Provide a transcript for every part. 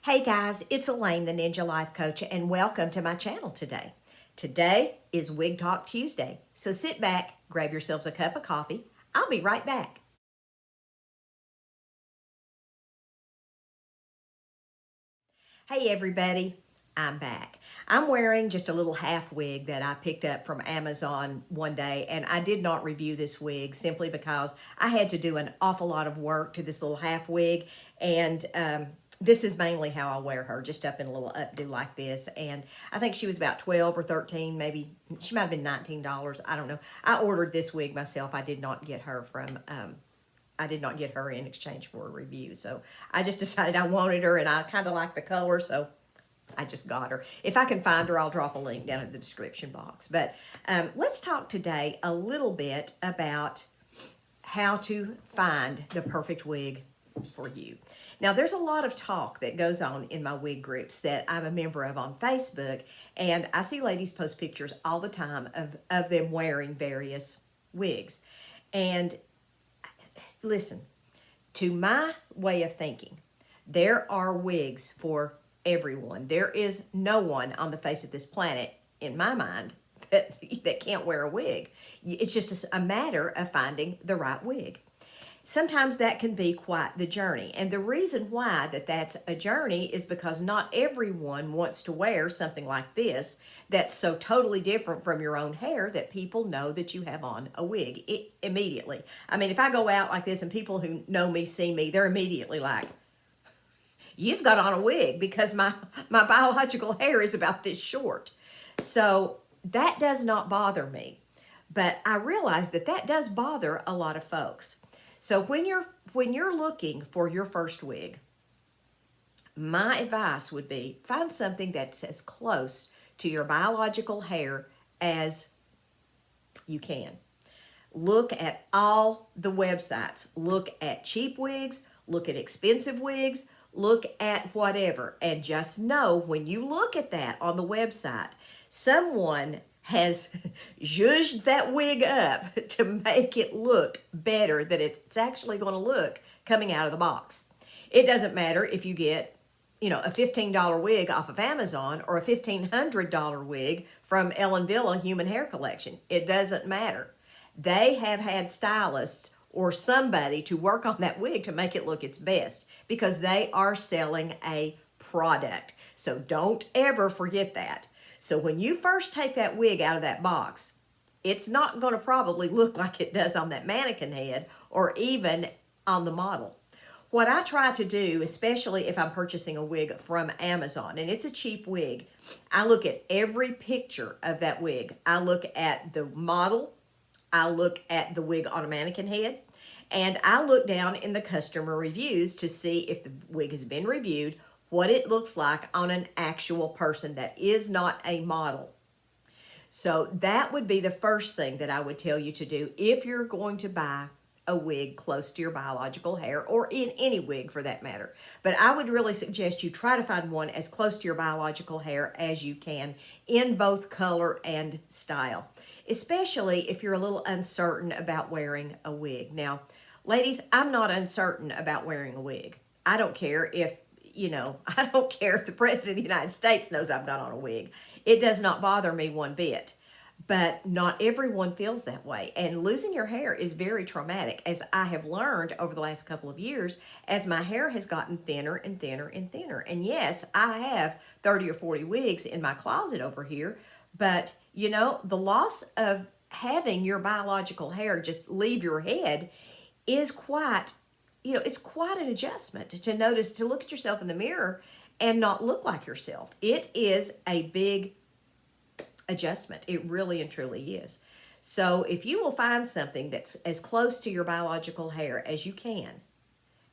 Hey guys, it's Elaine, the Ninja Life Coach, and welcome to my channel today. Today is Wig Talk Tuesday, so sit back, grab yourselves a cup of coffee. I'll be right back. Hey everybody, I'm back. I'm wearing just a little half wig that I picked up from Amazon one day, and I did not review this wig simply because I had to do an awful lot of work to this little half wig, and this is mainly how I wear her, just up in a little updo like this. And I think she was about 12 or 13, maybe she might have been $19. I don't know. I ordered this wig myself. I did not get her in exchange for a review. So I just decided I wanted her and I kind of like the color. So I just got her. If I can find her, I'll drop a link down in the description box. But let's talk today a little bit about how to find the perfect wig for you. Now, there's a lot of talk that goes on in my wig groups that I'm a member of on Facebook, and I see ladies post pictures all the time of them wearing various wigs. And listen, to my way of thinking, there are wigs for everyone. There is no one on the face of this planet, in my mind, that can't wear a wig. It's just a matter of finding the right wig. Sometimes that can be quite the journey. And the reason why that's a journey is because not everyone wants to wear something like this that's so totally different from your own hair that people know that you have on a wig immediately. I mean, if I go out like this and people who know me see me, they're immediately like, you've got on a wig, because my biological hair is about this short. So that does not bother me. But I realize that does bother a lot of folks. So when you're looking for your first wig, my advice would be find something that's as close to your biological hair as you can. Look at all the websites. Look at cheap wigs. Look at expensive wigs. Look at whatever. And just know when you look at that on the website, someone has zhuzhed that wig up to make it look better than it's actually going to look coming out of the box. It doesn't matter if you get, a $15 wig off of Amazon or a $1,500 wig from Ellen Villa Human Hair Collection. It doesn't matter. They have had stylists or somebody to work on that wig to make it look its best, because they are selling a product. So don't ever forget that. So when you first take that wig out of that box, it's not going to probably look like it does on that mannequin head or even on the model. What I try to do, especially if I'm purchasing a wig from Amazon, and it's a cheap wig, I look at every picture of that wig. I look at the model, I look at the wig on a mannequin head, and I look down in the customer reviews to see if the wig has been reviewed, what it looks like on an actual person that is not a model. So that would be the first thing that I would tell you to do if you're going to buy a wig close to your biological hair, or in any wig for that matter. But I would really suggest you try to find one as close to your biological hair as you can in both color and style, especially if you're a little uncertain about wearing a wig. Now, ladies, I'm not uncertain about wearing a wig. I don't care if I don't care if the President of the United States knows I've got on a wig. It does not bother me one bit. But not everyone feels that way. And losing your hair is very traumatic, as I have learned over the last couple of years, as my hair has gotten thinner and thinner and thinner. And yes, I have 30 or 40 wigs in my closet over here. But, the loss of having your biological hair just leave your head is quite it's quite an adjustment to look at yourself in the mirror and not look like yourself. It is a big adjustment. It really and truly is. So if you will find something that's as close to your biological hair as you can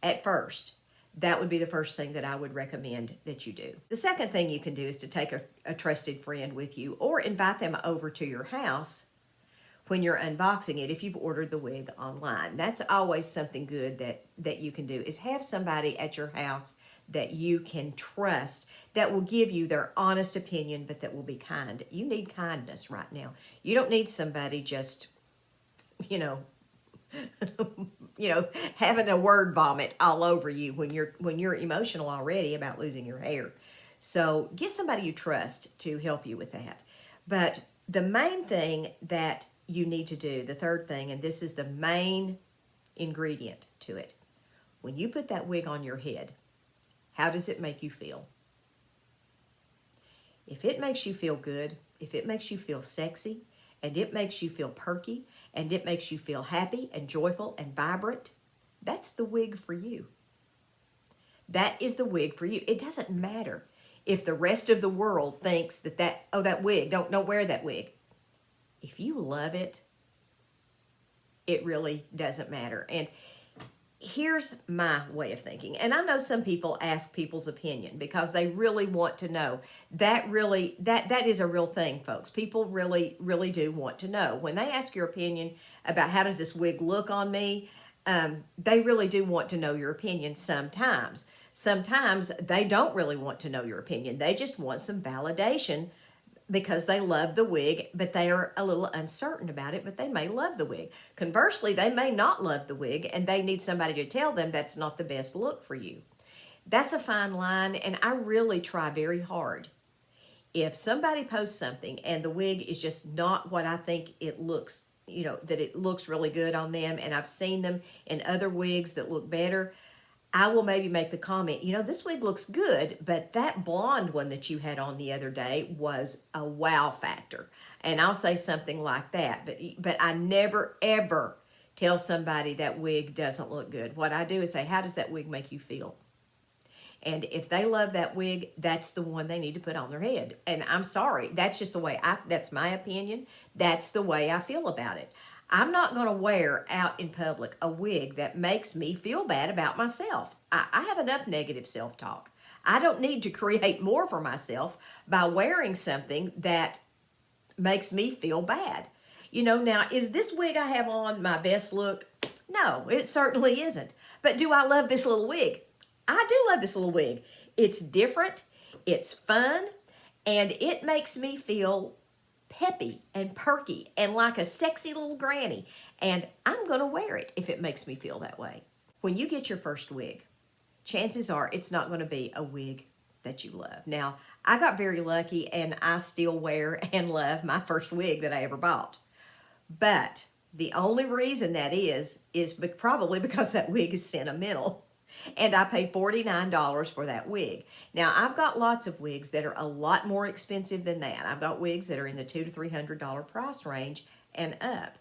at first, that would be the first thing that I would recommend that you do. The second thing you can do is to take a trusted friend with you, or invite them over to your house when you're unboxing it, if you've ordered the wig online. That's always something good that you can do, is have somebody at your house that you can trust, that will give you their honest opinion, but that will be kind. You need kindness right now. You don't need somebody just, having a word vomit all over you when you're emotional already about losing your hair. So get somebody you trust to help you with that. But the main thing that you need to do, the third thing, and this is the main ingredient to it, when you put that wig on your head, how does it make you feel? If it makes you feel good, if it makes you feel sexy, and it makes you feel perky, and it makes you feel happy and joyful and vibrant, that's the wig for you. That is the wig for you. It doesn't matter if the rest of the world thinks that wig, don't wear that wig. If you love it, it really doesn't matter. And here's my way of thinking. And I know some people ask people's opinion because they really want to know. That is a real thing, folks. People really, really do want to know. When they ask your opinion about how does this wig look on me, they really do want to know your opinion sometimes. Sometimes they don't really want to know your opinion. They just want some validation because they love the wig, but they are a little uncertain about it, but they may love the wig. Conversely, they may not love the wig, and they need somebody to tell them that's not the best look for you. That's a fine line, and I really try very hard. If somebody posts something and the wig is just not what I think it looks, that it looks really good on them, and I've seen them in other wigs that look better, I will maybe make the comment, this wig looks good, but that blonde one that you had on the other day was a wow factor. And I'll say something like that. But I never, ever tell somebody that wig doesn't look good. What I do is say, how does that wig make you feel? And if they love that wig, that's the one they need to put on their head. And I'm sorry, that's just the way that's my opinion. That's the way I feel about it. I'm not going to wear out in public a wig that makes me feel bad about myself. I have enough negative self-talk. I don't need to create more for myself by wearing something that makes me feel bad. Now, is this wig I have on my best look? No, it certainly isn't. But do I love this little wig? I do love this little wig. It's different, it's fun, and it makes me feel peppy and perky and like a sexy little granny, and I'm going to wear it if it makes me feel that way. When you get your first wig, chances are it's not going to be a wig that you love. Now, I got very lucky and I still wear and love my first wig that I ever bought. But the only reason that is probably because that wig is sentimental. And I paid $49 for that wig. Now, I've got lots of wigs that are a lot more expensive than that. I've got wigs that are in the $200 to $300 price range and up.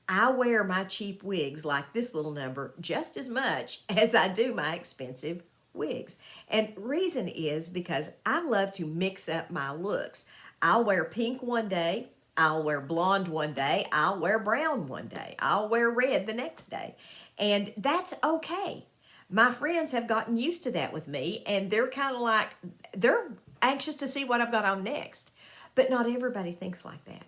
I wear my cheap wigs like this little number just as much as I do my expensive wigs. And reason is because I love to mix up my looks. I'll wear pink one day, I'll wear blonde one day, I'll wear brown one day, I'll wear red the next day. And that's okay. My friends have gotten used to that with me, and they're kind of like, they're anxious to see what I've got on next. But not everybody thinks like that.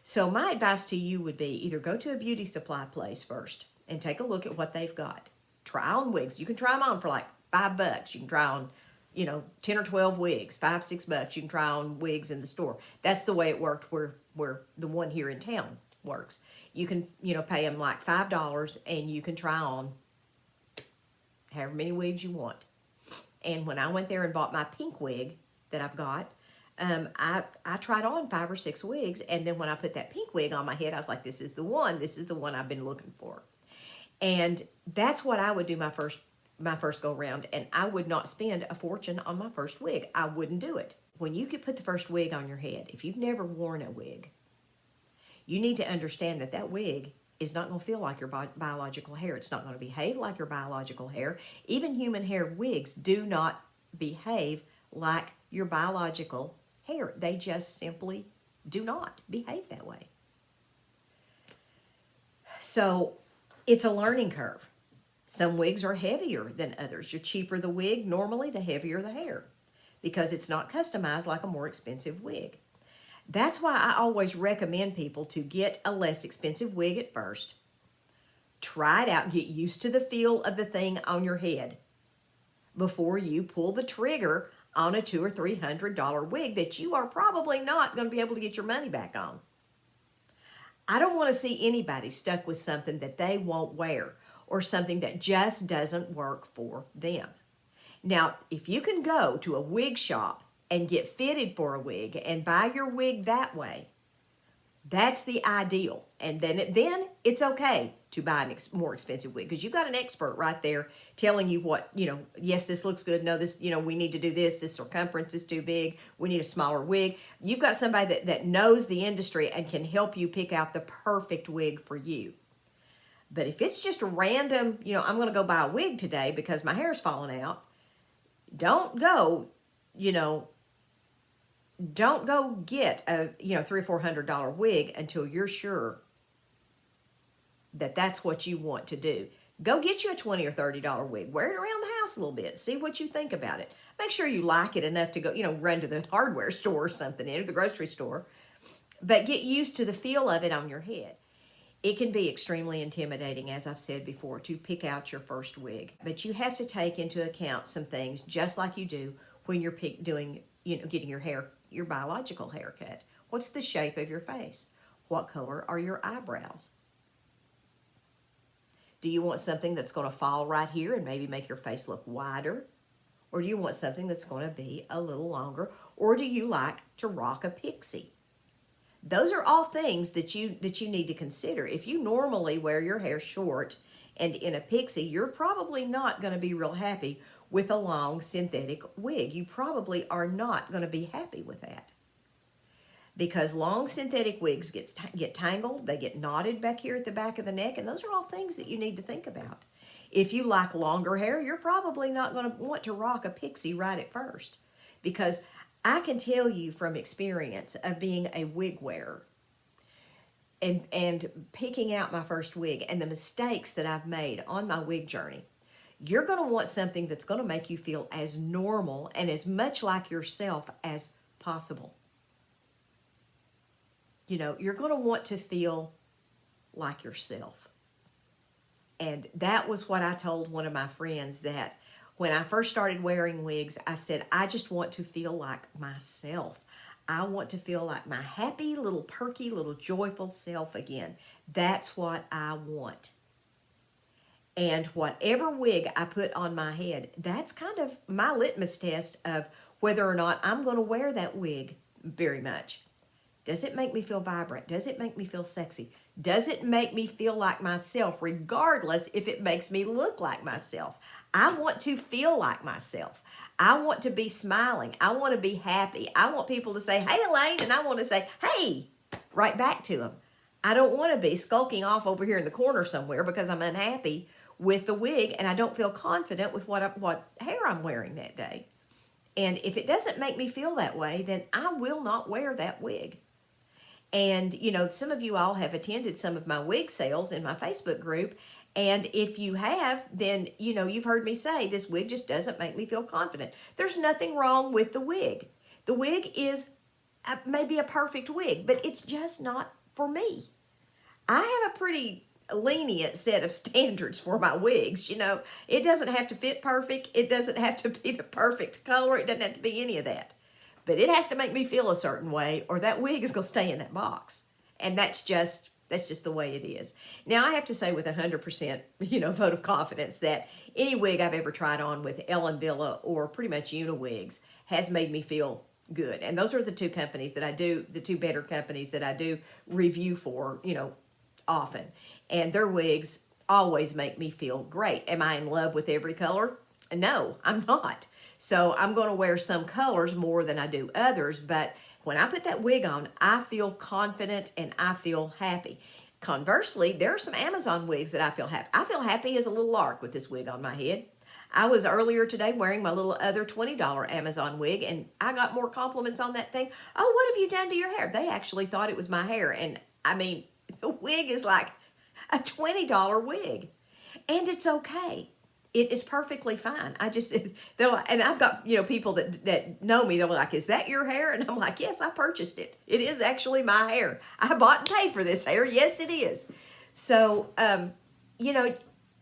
So my advice to you would be either go to a beauty supply place first and take a look at what they've got. Try on wigs. You can try them on for like $5. You can try on, 10 or 12 wigs, $5, $6. You can try on wigs in the store. That's the way it worked where the one here in town works. You can, pay them like $5 and you can try on however many wigs you want. And when I went there and bought my pink wig that I've got, I tried on 5 or 6 wigs, and then when I put that pink wig on my head, I was like, this is the one I've been looking for. And that's what I would do my first go round, and I would not spend a fortune on my first wig. I wouldn't do it. When you could put the first wig on your head, if you've never worn a wig, you need to understand that wig is not going to feel like your biological hair. It's not going to behave like your biological hair. Even human hair wigs do not behave like your biological hair. They just simply do not behave that way. So it's a learning curve. Some wigs are heavier than others. The cheaper the wig, normally the heavier the hair, because it's not customized like a more expensive wig. That's why I always recommend people to get a less expensive wig at first. Try it out, get used to the feel of the thing on your head before you pull the trigger on a $200 or $300 wig that you are probably not going to be able to get your money back on. I don't want to see anybody stuck with something that they won't wear or something that just doesn't work for them. Now, if you can go to a wig shop and get fitted for a wig and buy your wig that way, that's the ideal. And then it's okay to buy a more expensive wig because you've got an expert right there telling you what, yes, this looks good. No, this, we need to do this. This circumference is too big. We need a smaller wig. You've got somebody that knows the industry and can help you pick out the perfect wig for you. But if it's just a random, I'm going to go buy a wig today because my hair's falling out, don't go get a $300 or $400 wig until you're sure that that's what you want to do. Go get you a $20 or $30 wig. Wear it around the house a little bit. See what you think about it. Make sure you like it enough to go, run to the hardware store or something, or the grocery store. But get used to the feel of it on your head. It can be extremely intimidating, as I've said before, to pick out your first wig. But you have to take into account some things just like you do when you're getting your biological haircut. What's the shape of your face? What color are your eyebrows? Do you want something that's going to fall right here and maybe make your face look wider? Or do you want something that's going to be a little longer? Or do you like to rock a pixie? Those are all things that you need to consider. If you normally wear your hair short and in a pixie, you're probably not going to be real happy with a long synthetic wig. You probably are not going to be happy with that. Because long synthetic wigs get tangled, they get knotted back here at the back of the neck, and those are all things that you need to think about. If you like longer hair, you're probably not going to want to rock a pixie right at first. Because I can tell you from experience of being a wig wearer and picking out my first wig and the mistakes that I've made on my wig journey, you're going to want something that's going to make you feel as normal and as much like yourself as possible. You're going to want to feel like yourself. And that was what I told one of my friends, that when I first started wearing wigs, I said, I just want to feel like myself. I want to feel like my happy, little perky, little joyful self again. That's what I want. And whatever wig I put on my head, that's kind of my litmus test of whether or not I'm going to wear that wig very much. Does it make me feel vibrant? Does it make me feel sexy? Does it make me feel like myself, regardless if it makes me look like myself? I want to feel like myself. I want to be smiling. I want to be happy. I want people to say, hey, Elaine, and I want to say, hey, right back to them. I don't want to be skulking off over here in the corner somewhere because I'm unhappy with the wig and I don't feel confident with what hair I'm wearing that day. And if it doesn't make me feel that way, then I will not wear that wig. And, some of you all have attended some of my wig sales in my Facebook group. And if you have, then, you've heard me say this wig just doesn't make me feel confident. There's nothing wrong with the wig. The wig is maybe a perfect wig, but it's just not for me. I have a pretty lenient set of standards for my wigs. It doesn't have to fit perfect. It doesn't have to be the perfect color. It doesn't have to be any of that. But it has to make me feel a certain way or that wig is going to stay in that box. And that's just the way it is. Now, I have to say with 100%, vote of confidence that any wig I've ever tried on with Ellen Villa or pretty much Uniwigs has made me feel good. And those are the two companies that I do, the two better companies that I do review for, often. And their wigs always make me feel great. Am I in love with every color? No, I'm not. So I'm going to wear some colors more than I do others, but when I put that wig on, I feel confident and I feel happy. Conversely, there are some Amazon wigs that I feel happy. I feel happy as a little lark with this wig on my head. I was earlier today wearing my little other $20 Amazon wig, and I got more compliments on that thing. Oh, what have you done to your hair? They actually thought it was my hair, and the wig is like a $20 wig, and it's okay. It is perfectly fine. They're like, and I've got, people that know me, they're like, is that your hair? And I'm like, yes, I purchased it. It is actually my hair. I bought and paid for this hair. Yes, it is. So,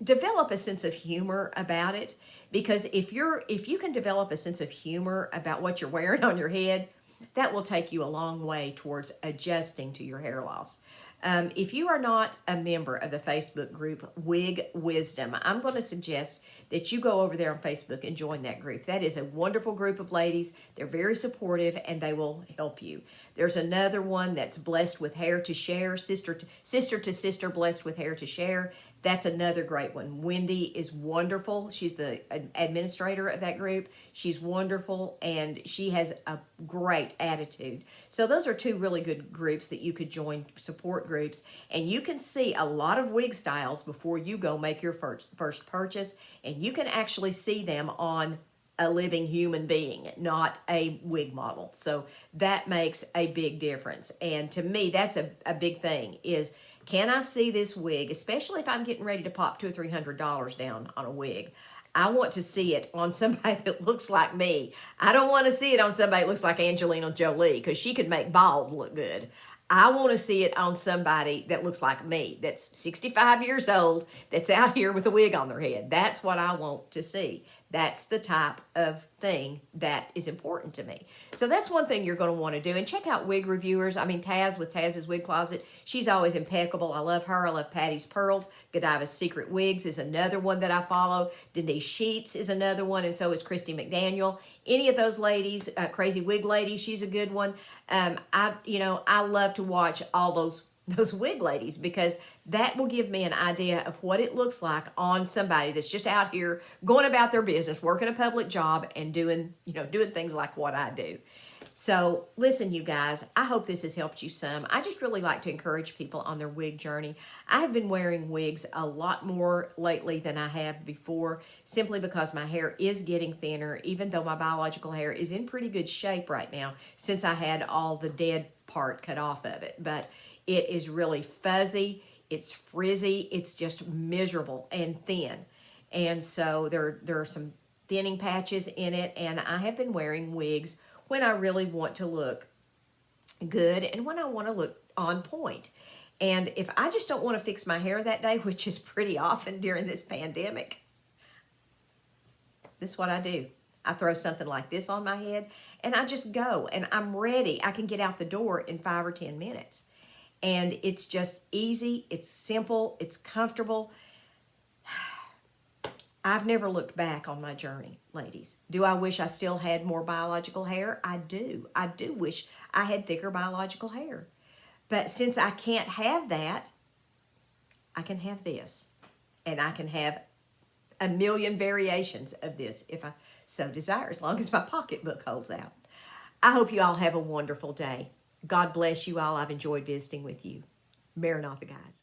develop a sense of humor about it, because if you can develop a sense of humor about what you're wearing on your head, that will take you a long way towards adjusting to your hair loss. If you are not a member of the Facebook group Wig Wisdom, I'm going to suggest that you go over there on Facebook and join that group. That is a wonderful group of ladies. They're very supportive and they will help you. There's another one that's Blessed with Hair to Share, Sister to Sister Blessed with Hair to Share. That's another great one. Wendy is wonderful. She's the administrator of that group. She's wonderful and she has a great attitude. So those are two really good groups that you could join, support groups, and you can see a lot of wig styles before you go make your first purchase, and you can actually see them on a living human being, not a wig model. So that makes a big difference. And to me, that's a big thing is, can I see this wig, especially if I'm getting ready to pop $200 or $300 down on a wig? I want to see it on somebody that looks like me. I don't want to see it on somebody that looks like Angelina Jolie because she could make bald look good. I want to see it on somebody that looks like me, that's 65 years old, that's out here with a wig on their head. That's what I want to see. That's the type of thing that is important to me. So that's one thing you're going to want to do. And check out wig reviewers. I mean, Taz with Taz's Wig Closet. She's always impeccable. I love her. I love Patty's Pearls. Godiva's Secret Wigs is another one that I follow. Denise Sheets is another one. And so is Christy McDaniel. Any of those ladies, Crazy Wig Lady, she's a good one. I love to watch all those wig ladies because that will give me an idea of what it looks like on somebody that's just out here going about their business, working a public job and doing things like what I do. So listen, you guys, I hope this has helped you some. I just really like to encourage people on their wig journey. I have been wearing wigs a lot more lately than I have before, simply because my hair is getting thinner, even though my biological hair is in pretty good shape right now since I had all the dead part cut off of it. But it is really fuzzy, it's frizzy, it's just miserable and thin. And so there are some thinning patches in it, and I have been wearing wigs when I really want to look good and when I want to look on point. And if I just don't want to fix my hair that day, which is pretty often during this pandemic, this is what I do. I throw something like this on my head and I just go and I'm ready. I can get out the door in 5 or 10 minutes. And it's just easy, it's simple, it's comfortable. I've never looked back on my journey, ladies. Do I wish I still had more biological hair? I do. I do wish I had thicker biological hair. But since I can't have that, I can have this. And I can have a million variations of this if I so desire, as long as my pocketbook holds out. I hope you all have a wonderful day. God bless you all. I've enjoyed visiting with you. Maranatha, guys.